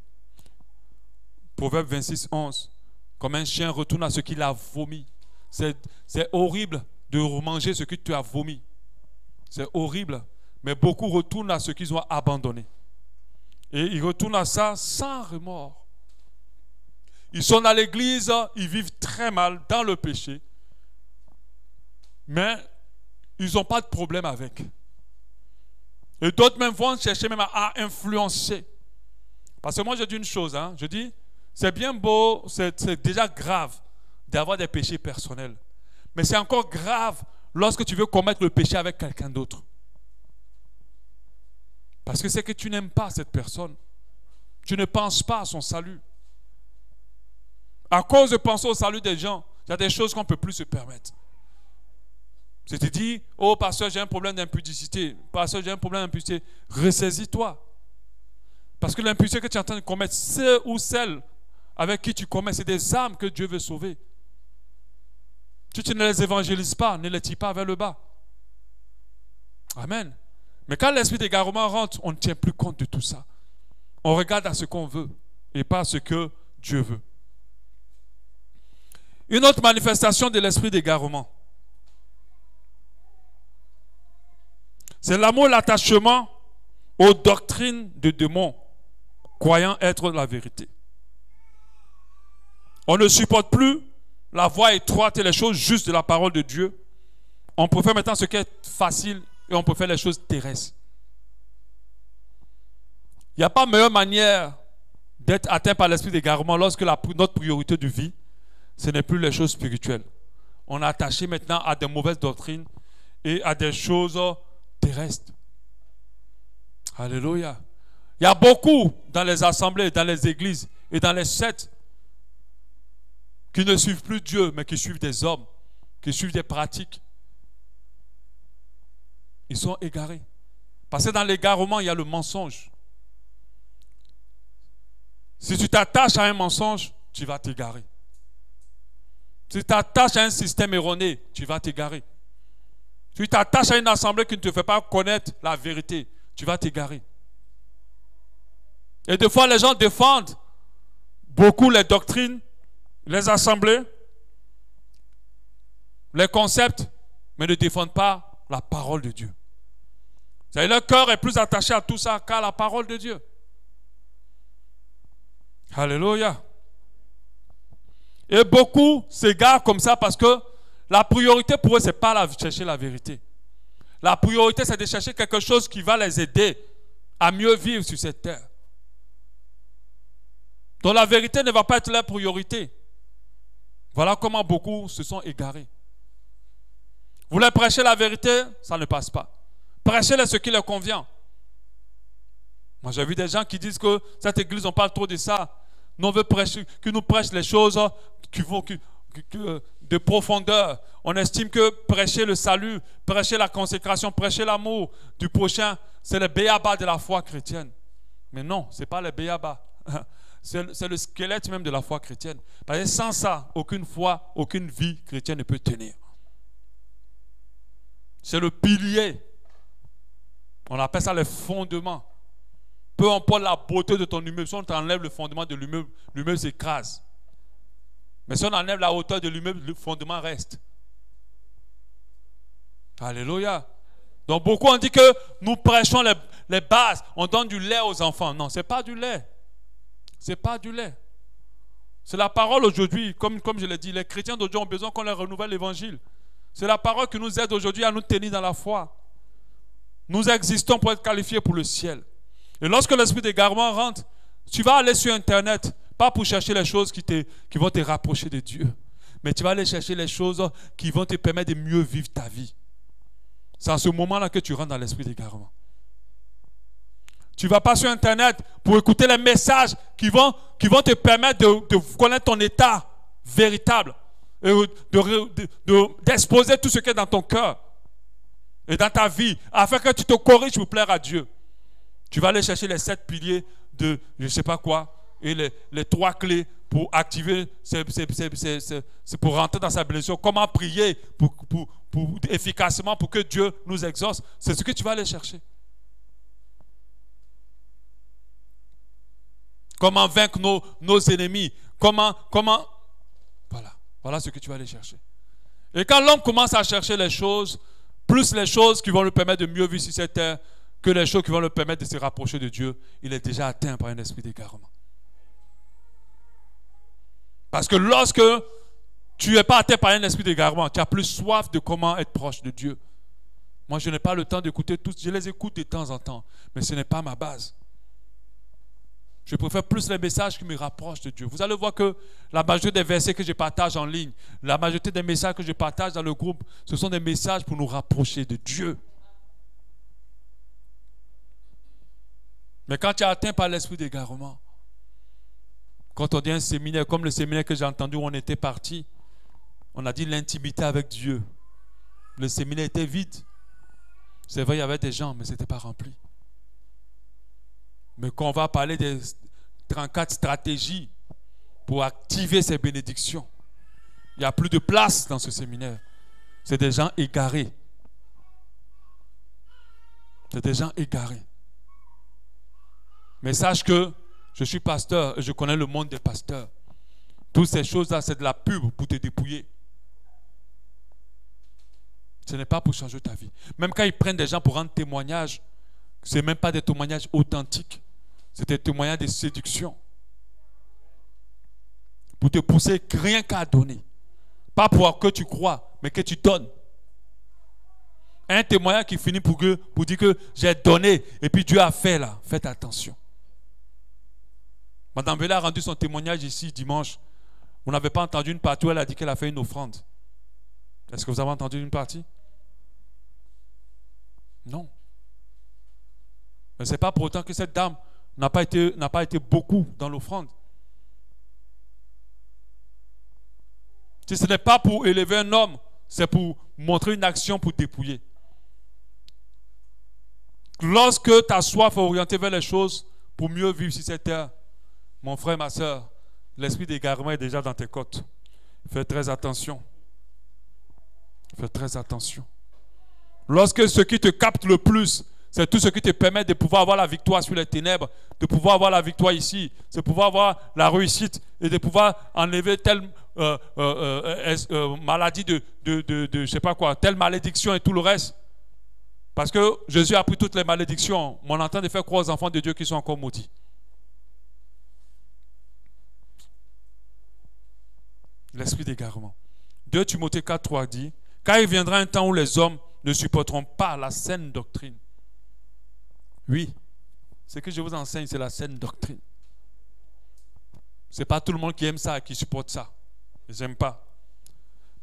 Proverbe 26, 11, comme un chien retourne à ce qu'il a vomi. C'est horrible de manger ce que tu as vomi. C'est horrible, mais beaucoup retournent à ce qu'ils ont abandonné. Et ils retournent à ça sans remords. Ils sont à l'église, ils vivent très mal dans le péché, mais ils n'ont pas de problème avec. Et d'autres même vont chercher même à influencer. Parce que moi je dis une chose, je dis, c'est bien beau, c'est déjà grave d'avoir des péchés personnels. Mais c'est encore grave lorsque tu veux commettre le péché avec quelqu'un d'autre. Parce que c'est que tu n'aimes pas cette personne. Tu ne penses pas à son salut. À cause de penser au salut des gens, il y a des choses qu'on ne peut plus se permettre. Tu te dis, oh pasteur, j'ai un problème d'impudicité. Pasteur, j'ai un problème d'impudicité. Ressaisis-toi. Parce que l'impudicité que tu es en train de commettre, c'est ou celle avec qui tu commets, c'est des âmes que Dieu veut sauver. Si tu ne les évangélises pas, ne les tire pas vers le bas. Amen. Mais quand l'esprit d'égarement rentre, on ne tient plus compte de tout ça. On regarde à ce qu'on veut et pas à ce que Dieu veut. Une autre manifestation de l'esprit d'égarement, c'est l'amour, l'attachement aux doctrines de démons croyant être la vérité. On ne supporte plus la voie étroite et les choses justes de la parole de Dieu. On préfère maintenant ce qui est facile et on préfère les choses terrestres. Il n'y a pas meilleure manière d'être atteint par l'esprit d'égarement lorsque notre priorité de vie, ce n'est plus les choses spirituelles. On est attaché maintenant à des mauvaises doctrines et à des choses terrestres. Alléluia. Il y a beaucoup dans les assemblées, dans les églises et dans les sectes qui ne suivent plus Dieu, mais qui suivent des hommes, qui suivent des pratiques. Ils sont égarés. Parce que dans l'égarement, il y a le mensonge. Si tu t'attaches à un mensonge, tu vas t'égarer. Si tu t'attaches à un système erroné, tu vas t'égarer. Si tu t'attaches à une assemblée qui ne te fait pas connaître la vérité, tu vas t'égarer. Et des fois, les gens défendent beaucoup les doctrines, les assemblées, les concepts, mais ne défendent pas la parole de Dieu. C'est-à-dire, leur cœur est plus attaché à tout ça qu'à la parole de Dieu. Alléluia. Et beaucoup s'égarent comme ça parce que la priorité pour eux, ce n'est pas de chercher la vérité. La priorité, c'est de chercher quelque chose qui va les aider à mieux vivre sur cette terre. Donc la vérité ne va pas être leur priorité. Voilà comment beaucoup se sont égarés. Vous voulez prêcher la vérité, ça ne passe pas. Prêchez-les ce qui leur convient. Moi, j'ai vu des gens qui disent que cette église, on parle trop de ça. Nous, on veut prêcher, que nous prêchent les choses de profondeur. On estime que prêcher le salut, prêcher la consécration, prêcher l'amour du prochain, c'est le béaba de la foi chrétienne. Mais non, ce n'est pas le béaba. C'est le squelette même de la foi chrétienne. Parce que sans ça, aucune foi, aucune vie chrétienne ne peut tenir. C'est le pilier. On appelle ça le fondement. Peu importe la beauté de ton immeuble, si on enlève le fondement de l'immeuble, l'immeuble s'écrase. Mais si on enlève la hauteur de l'immeuble, le fondement reste. Alléluia. Donc beaucoup ont dit que nous prêchons les bases, on donne du lait aux enfants. Non, ce n'est pas du lait. Ce n'est pas du lait. C'est la parole aujourd'hui, comme je l'ai dit, les chrétiens d'aujourd'hui ont besoin qu'on leur renouvelle l'évangile. C'est la parole qui nous aide aujourd'hui à nous tenir dans la foi. Nous existons pour être qualifiés pour le ciel. Et lorsque l'esprit d'égarement rentre, tu vas aller sur Internet, pas pour chercher les choses qui vont te rapprocher de Dieu, mais tu vas aller chercher les choses qui vont te permettre de mieux vivre ta vie. C'est à ce moment-là que tu rentres dans l'esprit d'égarement. Tu ne vas pas sur Internet pour écouter les messages qui vont te permettre de connaître ton état véritable, d'exposer tout ce qui est dans ton cœur et dans ta vie, afin que tu te corriges pour plaire à Dieu. Tu vas aller chercher les 7 piliers de je ne sais pas quoi et les 3 clés pour activer, c'est pour rentrer dans sa blessure. Comment prier efficacement pour que Dieu nous exauce. C'est ce que tu vas aller chercher. Comment vaincre nos ennemis. Voilà ce que tu vas aller chercher. Et quand l'homme commence à chercher les choses, plus les choses qui vont lui permettre de mieux vivre sur cette terre, que les choses qui vont lui permettre de se rapprocher de Dieu, il est déjà atteint par un esprit d'égarement. Parce que lorsque tu n'es pas atteint par un esprit d'égarement, tu as plus soif de comment être proche de Dieu. Moi, je n'ai pas le temps d'écouter tous. Je les écoute de temps en temps, mais ce n'est pas ma base. Je préfère plus les messages qui me rapprochent de Dieu. Vous allez voir que la majorité des versets que je partage en ligne, la majorité des messages que je partage dans le groupe, ce sont des messages pour nous rapprocher de Dieu. Mais quand tu es atteint par l'esprit d'égarement, quand on dit un séminaire, comme le séminaire que j'ai entendu où on était parti, on a dit l'intimité avec Dieu. Le séminaire était vide. C'est vrai, il y avait des gens, mais ce n'était pas rempli. Mais quand on va parler des 34 stratégies pour activer ces bénédictions, il n'y a plus de place dans ce séminaire. C'est des gens égarés. C'est des gens égarés. Mais sache que je suis pasteur et je connais le monde des pasteurs. Toutes ces choses-là, c'est de la pub pour te dépouiller. Ce n'est pas pour changer ta vie. Même quand ils prennent des gens pour rendre témoignage, ce n'est même pas des témoignages authentiques. C'est des témoignages de séduction. Pour te pousser rien qu'à donner. Pas pour que tu crois, mais que tu donnes. Un témoignage qui finit pour dire que j'ai donné et puis Dieu a fait là. Faites attention. Madame Bella a rendu son témoignage ici dimanche. Vous n'avez pas entendu une partie où elle a dit qu'elle a fait une offrande. Est-ce que vous avez entendu une partie? Non. Mais ce n'est pas pour autant que cette dame n'a pas été beaucoup dans l'offrande. Si ce n'est pas pour élever un homme, c'est pour montrer une action pour dépouiller. Lorsque ta soif est orientée vers les choses pour mieux vivre sur cette terre, mon frère, ma soeur, l'esprit d'égarement est déjà dans tes côtes. Fais très attention. Fais très attention. Lorsque ce qui te capte le plus, c'est tout ce qui te permet de pouvoir avoir la victoire sur les ténèbres, de pouvoir avoir la victoire ici, de pouvoir avoir la réussite et de pouvoir enlever telle maladie je sais pas quoi, telle malédiction et tout le reste. Parce que Jésus a pris toutes les malédictions, mais on entend de faire croire aux enfants de Dieu qui sont encore maudits. L'esprit d'égarement. 2 Timothée 4, 3 dit, car il viendra un temps où les hommes ne supporteront pas la saine doctrine. Oui, ce que je vous enseigne, c'est la saine doctrine. Ce n'est pas tout le monde qui aime ça et qui supporte ça. Je n'aime pas.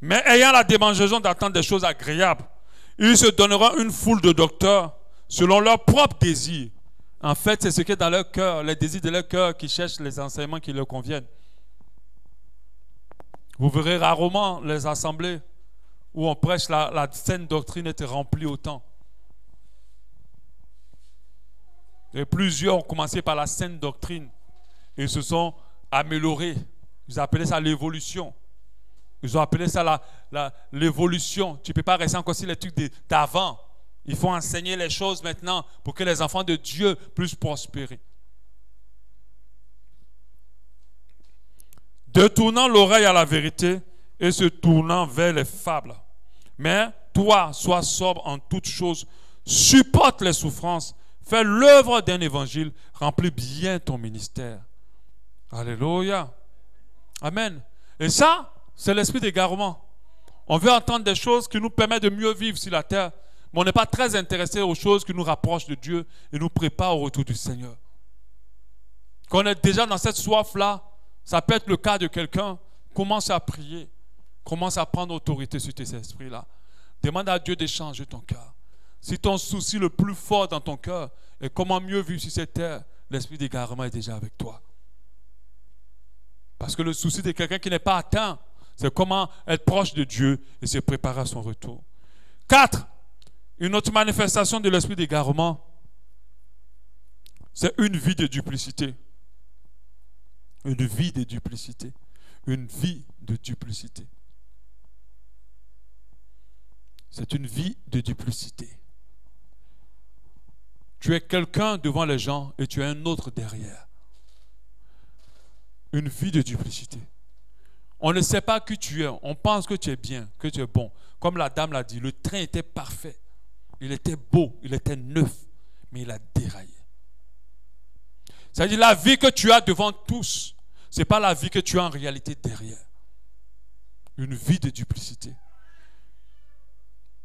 Mais ayant la démangeaison d'attendre des choses agréables, ils se donneront une foule de docteurs selon leurs propres désirs. En fait, c'est ce qui est dans leur cœur, les désirs de leur cœur qui cherchent les enseignements qui leur conviennent. Vous verrez rarement les assemblées où on prêche la saine doctrine est remplie autant. Et plusieurs ont commencé par la saine doctrine et se sont améliorés. Ils appelaient ça l'évolution. Ils ont appelé ça l'évolution. Tu ne peux pas rester encore sur les trucs d'avant. Il faut enseigner les choses maintenant pour que les enfants de Dieu puissent prospérer. Détournant l'oreille à la vérité et se tournant vers les fables. Mais toi, sois sobre en toutes choses, supporte les souffrances, fais l'œuvre d'un évangile, remplis bien ton ministère. Alléluia. Amen. Et ça, c'est l'esprit d'égarement. On veut entendre des choses qui nous permettent de mieux vivre sur la terre, mais on n'est pas très intéressé aux choses qui nous rapprochent de Dieu et nous préparent au retour du Seigneur. Quand on est déjà dans cette soif-là, ça peut être le cas de quelqu'un, commence à prier, commence à prendre autorité sur tes esprits-là. Demande à Dieu de changer ton cœur. Si ton souci le plus fort dans ton cœur est comment mieux vivre sur cette terre, l'esprit d'égarement est déjà avec toi. Parce que le souci de quelqu'un qui n'est pas atteint, c'est comment être proche de Dieu et se préparer à son retour. 4. Une autre manifestation de l'esprit d'égarement, c'est une vie de duplicité. Une vie de duplicité. Une vie de duplicité. C'est une vie de duplicité. Tu es quelqu'un devant les gens et tu es un autre derrière. Une vie de duplicité. On ne sait pas qui tu es. On pense que tu es bien, que tu es bon. Comme la dame l'a dit, le train était parfait. Il était beau, il était neuf, mais il a déraillé. C'est-à-dire la vie que tu as devant tous, ce n'est pas la vie que tu as en réalité derrière. Une vie de duplicité.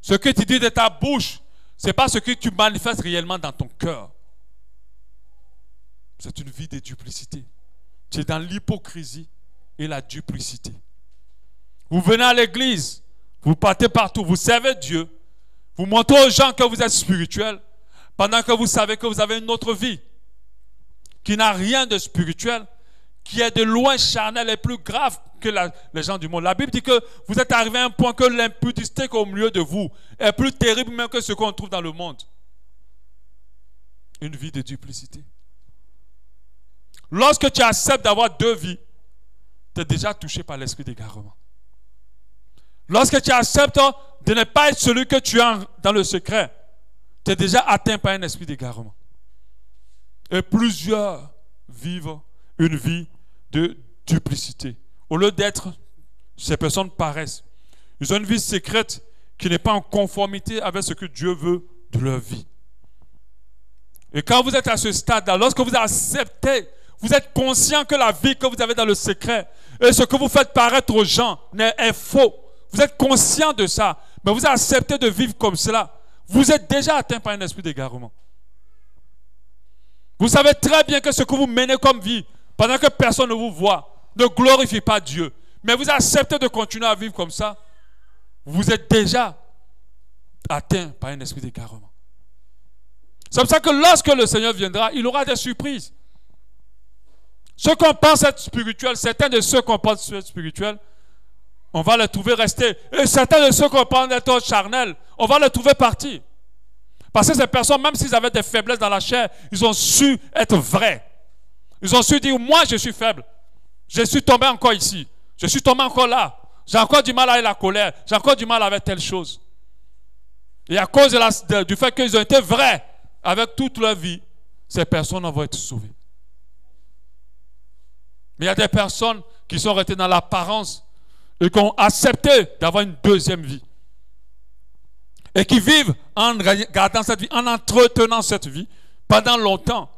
Ce que tu dis de ta bouche, ce n'est pas ce que tu manifestes réellement dans ton cœur. C'est une vie de duplicité. Tu es dans l'hypocrisie et la duplicité. Vous venez à l'église, vous partez partout, vous servez Dieu, vous montrez aux gens que vous êtes spirituel, pendant que vous savez que vous avez une autre vie qui n'a rien de spirituel, qui est de loin charnel et plus grave que les gens du monde. La Bible dit que vous êtes arrivé à un point que l'impudicité au milieu de vous est plus terrible même que ce qu'on trouve dans le monde. Une vie de duplicité. Lorsque tu acceptes d'avoir deux vies, tu es déjà touché par l'esprit d'égarement. Lorsque tu acceptes de ne pas être celui que tu es dans le secret, tu es déjà atteint par un esprit d'égarement. Et plusieurs vivent une vie de duplicité. Au lieu d'être, ces personnes paraissent. Ils ont une vie secrète qui n'est pas en conformité avec ce que Dieu veut de leur vie. Et quand vous êtes à ce stade-là, lorsque vous acceptez, vous êtes conscient que la vie que vous avez dans le secret et ce que vous faites paraître aux gens est faux. Vous êtes conscient de ça, mais vous acceptez de vivre comme cela. Vous êtes déjà atteint par un esprit d'égarement. Vous savez très bien que ce que vous menez comme vie, pendant que personne ne vous voit, ne glorifie pas Dieu. Mais vous acceptez de continuer à vivre comme ça. Vous êtes déjà atteint par un esprit d'égarement. C'est comme ça que lorsque le Seigneur viendra, il aura des surprises. Ceux qu'on pense être spirituels, certains de ceux qu'on pense être spirituels, on va les trouver restés. Et certains de ceux qu'on pense être charnels, on va les trouver partis. Parce que ces personnes, même s'ils avaient des faiblesses dans la chair, ils ont su être vrais. Ils ont su dire, moi je suis faible. Je suis tombé encore ici. Je suis tombé encore là. J'ai encore du mal avec la colère. J'ai encore du mal avec telle chose. Et à cause du fait qu'ils ont été vrais avec toute leur vie, ces personnes vont être sauvées. Mais il y a des personnes qui sont restées dans l'apparence et qui ont accepté d'avoir une deuxième vie. Et qui vivent en gardant cette vie, en entretenant cette vie pendant longtemps.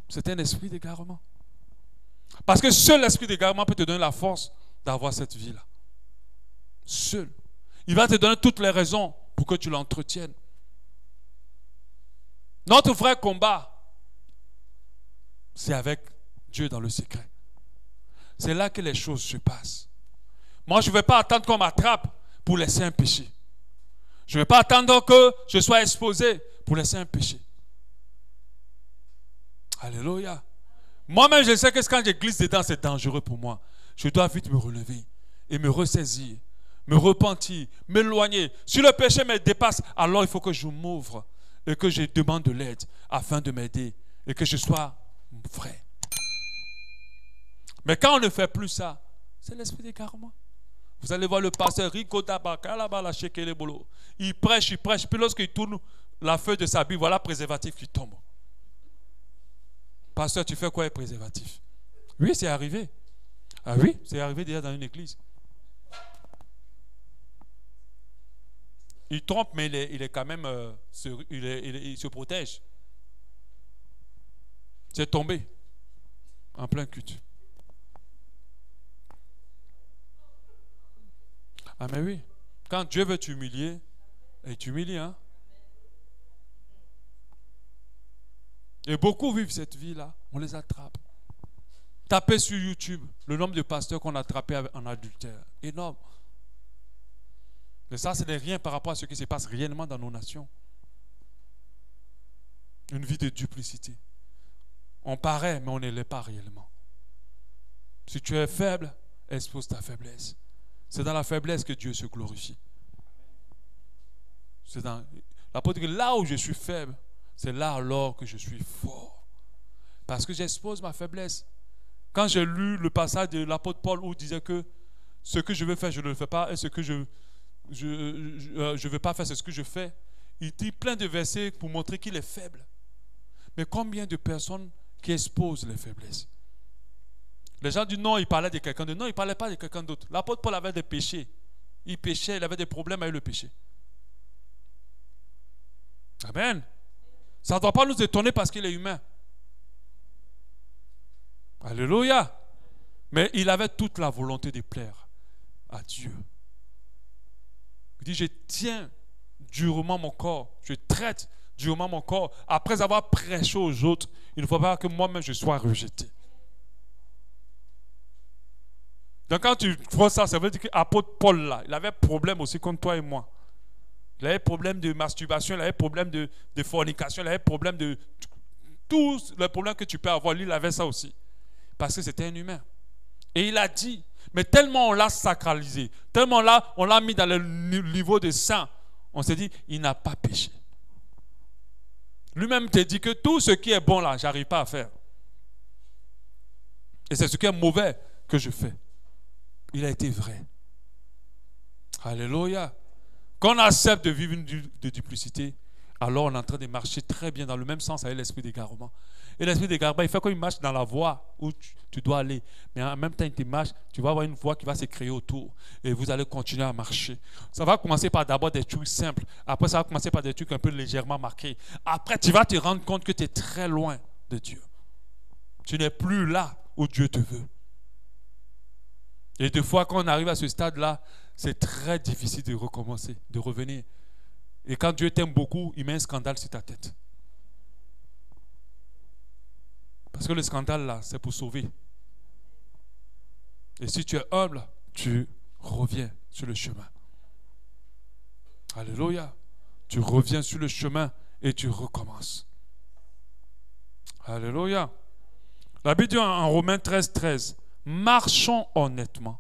C'est un esprit d'égarement. Parce que seul l'esprit d'égarement peut te donner la force d'avoir cette vie-là. Seul. Il va te donner toutes les raisons pour que tu l'entretiennes. Notre vrai combat, c'est avec Dieu dans le secret. C'est là que les choses se passent. Moi, je ne vais pas attendre qu'on m'attrape pour laisser un péché. Je ne vais pas attendre que je sois exposé pour laisser un péché. Alléluia. Moi-même, je sais que quand je glisse dedans, c'est dangereux pour moi. Je dois vite me relever et me ressaisir, me repentir, m'éloigner. Si le péché me dépasse, alors il faut que je m'ouvre et que je demande de l'aide afin de m'aider et que je sois vrai. Mais quand on ne fait plus ça, c'est l'esprit d'égarement. Vous allez voir le pasteur il prêche, puis lorsqu'il tourne la feuille de sa Bible, voilà le préservatif qui tombe. Pasteur, tu fais quoi avec préservatif? Oui, c'est arrivé. Ah oui, c'est arrivé déjà dans une église. Il trompe, mais il est quand même, il se protège. C'est tombé en plein culte. Ah mais oui, quand Dieu veut t'humilier, il t'humilie, hein. Et beaucoup vivent cette vie-là, on les attrape. Tapez sur YouTube le nombre de pasteurs qu'on a attrapés en adultère. Énorme. Mais ça, ce n'est rien par rapport à ce qui se passe réellement dans nos nations. Une vie de duplicité. On paraît, mais on ne l'est pas réellement. Si tu es faible, expose ta faiblesse. C'est dans la faiblesse que Dieu se glorifie. C'est dans l'apôtre dit que là où je suis faible, c'est là alors que je suis fort. Parce que j'expose ma faiblesse. Quand j'ai lu le passage de l'apôtre Paul où il disait que ce que je veux faire, je ne le fais pas, et ce que je ne veux pas faire, c'est ce que je fais. Il dit plein de versets pour montrer qu'il est faible. Mais combien de personnes qui exposent les faiblesses? Les gens disent non, il parlait de quelqu'un d'autre. Non, il ne parlait pas de quelqu'un d'autre. L'apôtre Paul avait des péchés. Il péchait, il avait des problèmes avec le péché. Amen. Ça ne doit pas nous étonner parce qu'il est humain. Alléluia. Mais il avait toute la volonté de plaire à Dieu. Il dit, je tiens durement mon corps. Je traite durement mon corps. Après avoir prêché aux autres, il ne faut pas que moi-même je sois rejeté. Donc quand tu vois ça, ça veut dire que l'apôtre Paul là, il avait problème aussi contre toi et moi. Il avait problème de masturbation, il avait problème de fornication, il avait problème de tous les problèmes que tu peux avoir. Lui, il avait ça aussi. Parce que c'était un humain. Et il a dit, mais tellement on l'a sacralisé, tellement là, on l'a mis dans le niveau de saint, on s'est dit, il n'a pas péché. Lui-même te dit que tout ce qui est bon là, j'arrive pas à faire. Et c'est ce qui est mauvais que je fais. Il a été vrai. Alléluia. Quand on accepte de vivre une de duplicité, alors on est en train de marcher très bien dans le même sens avec l'esprit d'égarement. Et l'esprit d'égarement, il fait qu'il marche dans la voie où tu dois aller. Mais en même temps, il te marche, tu vas avoir une voie qui va se créer autour. Et vous allez continuer à marcher. Ça va commencer par d'abord des trucs simples. Après, ça va commencer par des trucs un peu légèrement marqués. Après, tu vas te rendre compte que tu es très loin de Dieu. Tu n'es plus là où Dieu te veut. Et des fois, quand on arrive à ce stade-là, c'est très difficile de recommencer, de revenir. Et quand Dieu t'aime beaucoup, il met un scandale sur ta tête. Parce que le scandale là, c'est pour sauver. Et si tu es humble, tu reviens sur le chemin. Alléluia. Tu reviens sur le chemin et tu recommences. Alléluia. La Bible dit en Romains 13, 13, marchons honnêtement.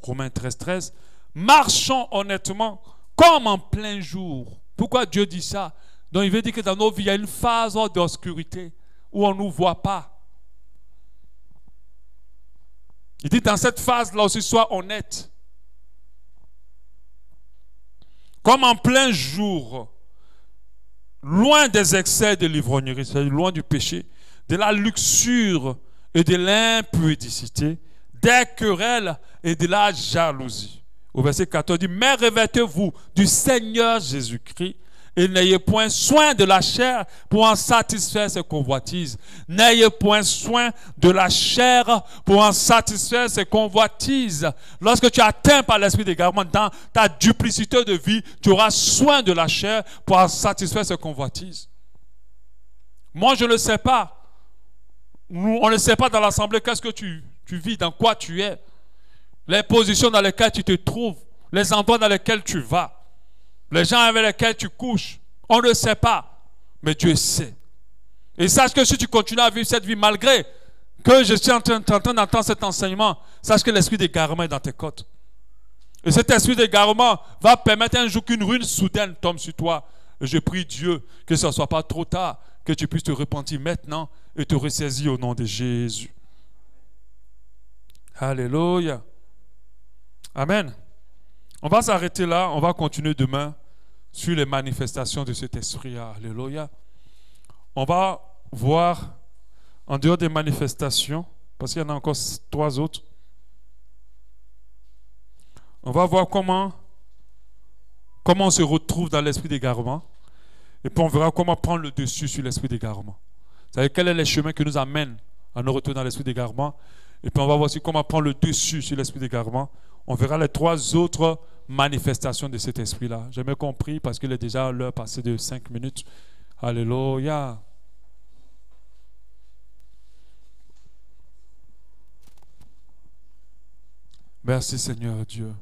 Romains 13, 13, marchons honnêtement comme en plein jour. Pourquoi Dieu dit ça? Donc il veut dire que dans nos vies, il y a une phase d'obscurité où on ne nous voit pas. Il dit dans cette phase-là aussi, sois honnête. Comme en plein jour, loin des excès de l'ivrognerie, c'est-à-dire loin du péché, de la luxure et de l'impudicité, des querelles et de la jalousie. Au verset 14, il dit, mais revêtez-vous du Seigneur Jésus-Christ et n'ayez point soin de la chair pour en satisfaire ses convoitises. N'ayez point soin de la chair pour en satisfaire ses convoitises. Lorsque tu es atteint par l'esprit d'égarement dans ta duplicité de vie, tu auras soin de la chair pour en satisfaire ses convoitises. Moi, je ne le sais pas. On ne sait pas dans l'assemblée qu'est-ce que tu vis, dans quoi tu es, les positions dans lesquelles tu te trouves, les endroits dans lesquels tu vas. Les gens avec lesquels tu couches, on ne sait pas, mais Dieu sait. Et sache que si tu continues à vivre cette vie, malgré que je suis en train d'entendre cet enseignement, sache que l'esprit d'égarement est dans tes côtes. Et cet esprit d'égarement va permettre un jour qu'une ruine soudaine tombe sur toi. Et je prie Dieu que ce ne soit pas trop tard, que tu puisses te repentir maintenant et te ressaisir au nom de Jésus. Alléluia. Amen. On va s'arrêter là, on va continuer demain sur les manifestations de cet esprit. Alléluia. On va voir, en dehors des manifestations, parce qu'il y en a encore 3 autres, on va voir comment on se retrouve dans l'esprit d'égarement, et puis on verra comment prendre le dessus sur l'esprit d'égarement. C'est-à-dire quel est le chemin qui nous amène à nous retrouver dans l'esprit d'égarement, et puis on va voir aussi comment prendre le dessus sur l'esprit d'égarement. On verra les 3 autres manifestations de cet esprit-là. J'ai bien compris parce qu'il est déjà l'heure passée de 5 minutes. Alléluia. Merci Seigneur Dieu.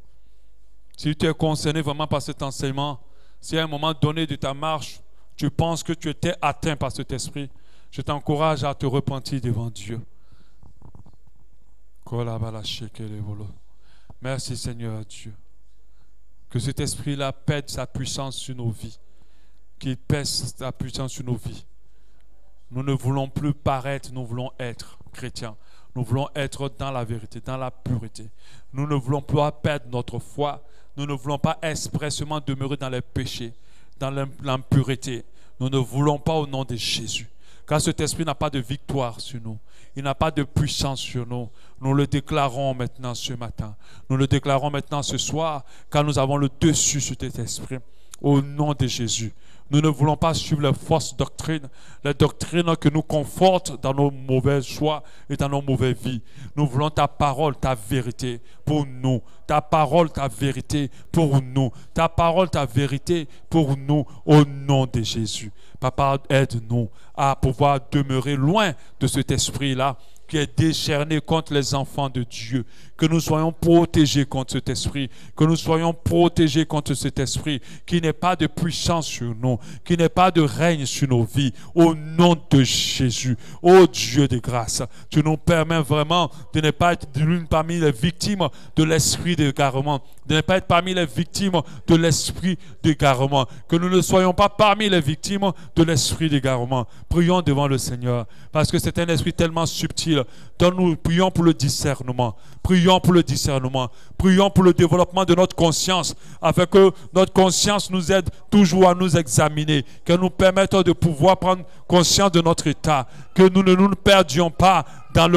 Si tu es concerné vraiment par cet enseignement, si à un moment donné de ta marche, tu penses que tu étais atteint par cet esprit, je t'encourage à te repentir devant Dieu. Merci Seigneur Dieu. Que cet esprit-là pète sa puissance sur nos vies. Qu'il pèse sa puissance sur nos vies. Nous ne voulons plus paraître, nous voulons être chrétiens. Nous voulons être dans la vérité, dans la pureté. Nous ne voulons pas perdre notre foi. Nous ne voulons pas expressément demeurer dans les péchés, dans l'impureté. Nous ne voulons pas au nom de Jésus. Car cet esprit n'a pas de victoire sur nous. Il n'a pas de puissance sur nous. Nous le déclarons maintenant ce matin. Nous le déclarons maintenant ce soir, car nous avons le dessus sur cet esprit. Au nom de Jésus. Nous ne voulons pas suivre les fausses doctrines, les doctrines qui nous confortent dans nos mauvais choix et dans nos mauvaises vies. Nous voulons ta parole, ta vérité pour nous. Ta parole, ta vérité pour nous. Ta parole, ta vérité pour nous, au nom de Jésus. Papa, aide-nous à pouvoir demeurer loin de cet esprit-là qui est décerné contre les enfants de Dieu. Que nous soyons protégés contre cet esprit. Que nous soyons protégés contre cet esprit qui n'est pas de puissance sur nous, qui n'est pas de règne sur nos vies. Au nom de Jésus, ô Dieu de grâce, tu nous permets vraiment de ne pas être l'une parmi les victimes de l'esprit d'égarement, de ne pas être parmi les victimes de l'esprit d'égarement. Que nous ne soyons pas parmi les victimes de l'esprit d'égarement. Prions devant le Seigneur. parce que c'est un esprit tellement subtil. Donne-nous, prions pour le discernement. Prions pour le discernement. Prions pour le développement de notre conscience, afin que notre conscience nous aide toujours à nous examiner, qu'elle nous permette de pouvoir prendre conscience de notre état, que nous ne nous perdions pas en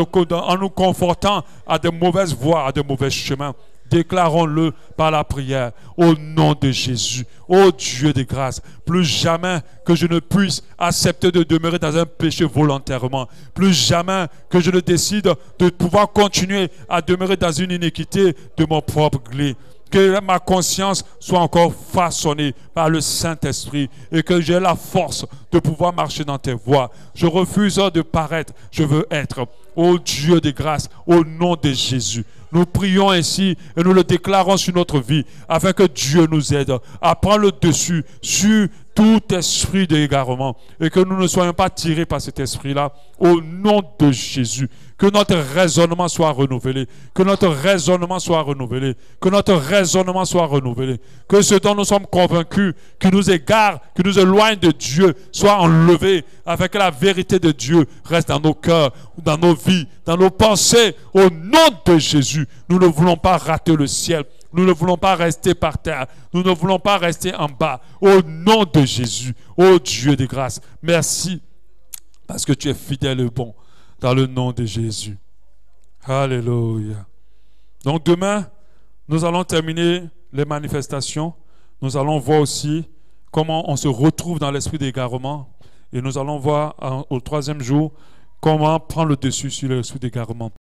nous confortant à de mauvaises voies, à de mauvais chemins. Déclarons-le par la prière, au nom de Jésus. Ô Dieu de grâce, plus jamais que je ne puisse accepter de demeurer dans un péché volontairement. Plus jamais que je ne décide de pouvoir continuer à demeurer dans une iniquité de mon propre gré. Que ma conscience soit encore façonnée par le Saint-Esprit et que j'ai la force de pouvoir marcher dans tes voies. Je refuse de paraître, je veux être. Ô Dieu de grâce, au nom de Jésus. Nous prions ainsi et nous le déclarons sur notre vie afin que Dieu nous aide à prendre le dessus sur tout esprit d'égarement et que nous ne soyons pas tirés par cet esprit-là au nom de Jésus. Que notre raisonnement soit renouvelé, que notre raisonnement soit renouvelé, que notre raisonnement soit renouvelé, que ce dont nous sommes convaincus, qui nous égare, qui nous éloigne de Dieu, soit enlevé afin que la vérité de Dieu reste dans nos cœurs, dans nos vies, dans nos pensées, au nom de Jésus. Nous ne voulons pas rater le ciel. Nous ne voulons pas rester par terre. Nous ne voulons pas rester en bas. Au nom de Jésus, ô Dieu de grâce, merci parce que tu es fidèle et bon dans le nom de Jésus. Alléluia. Donc demain, nous allons terminer les manifestations. Nous allons voir aussi comment on se retrouve dans l'esprit d'égarement. Et nous allons voir au troisième jour comment prendre le dessus sur l'esprit d'égarement.